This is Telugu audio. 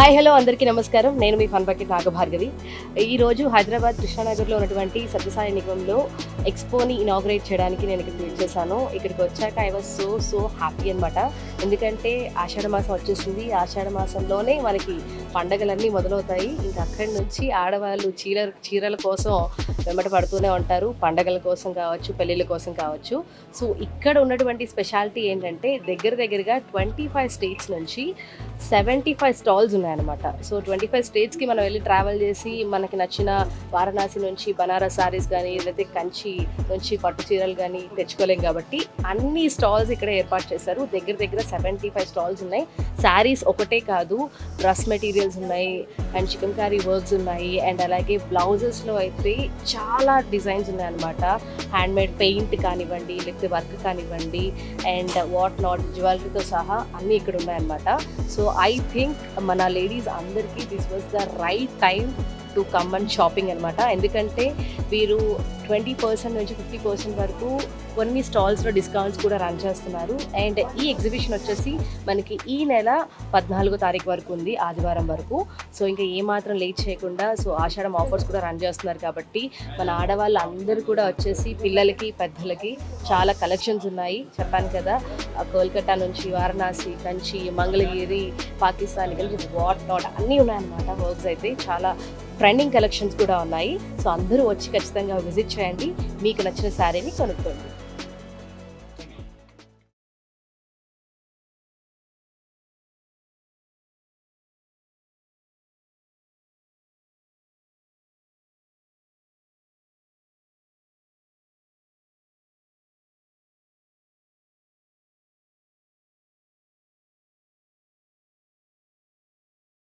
హాయ్ హలో అందరికీ నమస్కారం. నేను మీ ఫన్ బకెట్ నాగభార్గవి. ఈరోజు హైదరాబాద్ కృష్ణానగర్లో ఉన్నటువంటి సత్యసాయి నిగంలో ఎక్స్పోని ఇనాగ్రేట్ చేయడానికి నేను ఇక్కడికి వచ్చేసాను. ఇక్కడికి వచ్చాక ఐ వాజ్ సో హ్యాపీ అనమాట. ఎందుకంటే ఆషాఢ మాసం వచ్చేసింది. ఆషాఢ మాసంలోనే మనకి పండగలన్నీ మొదలవుతాయి. ఇంకా అక్కడి నుంచి ఆడవాళ్ళు చీరల కోసం వెంబట పడుతూనే ఉంటారు. పండగల కోసం కావచ్చు, పెళ్ళిళ్ళ కోసం కావచ్చు. సో ఇక్కడ ఉన్నటువంటి స్పెషాలిటీ ఏంటంటే దగ్గరగా 25 స్టేట్స్ నుంచి 75 స్టాల్స్ ఉన్నాయన్నమాట. సో 25 స్టేట్స్కి మనం వెళ్ళి ట్రావెల్ చేసి మనకి నచ్చిన వారణాసి నుంచి బనారస్ సారీస్ కానీ లేకపోతే కంచి నుంచి పట్టు చీరలు కానీ తెచ్చుకోలేం కాబట్టి అన్ని స్టాల్స్ ఇక్కడ ఏర్పాటు చేశారు. దగ్గర 75 స్టాల్స్ ఉన్నాయి. శారీస్ ఒకటే కాదు, డ్రెస్ మెటీరియల్స్ ఉన్నాయి అండ్ చికెన్ కర్రీ వర్క్స్ ఉన్నాయి అండ్ అలాగే బ్లౌజెస్లో అయితే చాలా డిజైన్స్ ఉన్నాయన్నమాట. హ్యాండ్మేడ్ పెయింట్ కానివ్వండి లేకపోతే వర్క్ కానివ్వండి అండ్ వాట్ నాట్ జ్యువెలరీతో సహా అన్నీ ఇక్కడ ఉన్నాయన్నమాట. సో ఐ థింక్ మన లేడీస్ అందరికీ this was the right time to come and shopping అనమాట. ఎందుకంటే వీరు 20% నుంచి 50% వరకు కొన్ని స్టాల్స్లో డిస్కౌంట్స్ కూడా రన్ చేస్తున్నారు. అండ్ ఈ ఎగ్జిబిషన్ వచ్చేసి మనకి ఈ నెల 14వ తారీఖు వరకు ఉంది, ఆదివారం వరకు. సో ఇంకా ఏమాత్రం లేట్ చేయకుండా సో ఆషాఢం ఆఫర్స్ కూడా రన్ చేస్తున్నారు కాబట్టి మన ఆడవాళ్ళు అందరూ కూడా వచ్చేసి పిల్లలకి పెద్దలకి చాలా కలెక్షన్స్ ఉన్నాయి. చెప్పాను కదా, కోల్కతా నుంచి వారణాసి, కంచి, మంగళగిరి, పాకిస్తాన్ కలిసి వాట్ నాట్ అన్నీ ఉన్నాయన్నమాట. వర్క్స్ అయితే చాలా ట్రెండింగ్ కలెక్షన్స్ కూడా ఉన్నాయి. సో అందరూ వచ్చి ఖచ్చితంగా విజిట్ చేయండి, మీకు నచ్చిన శారీని కొనుక్కోండి.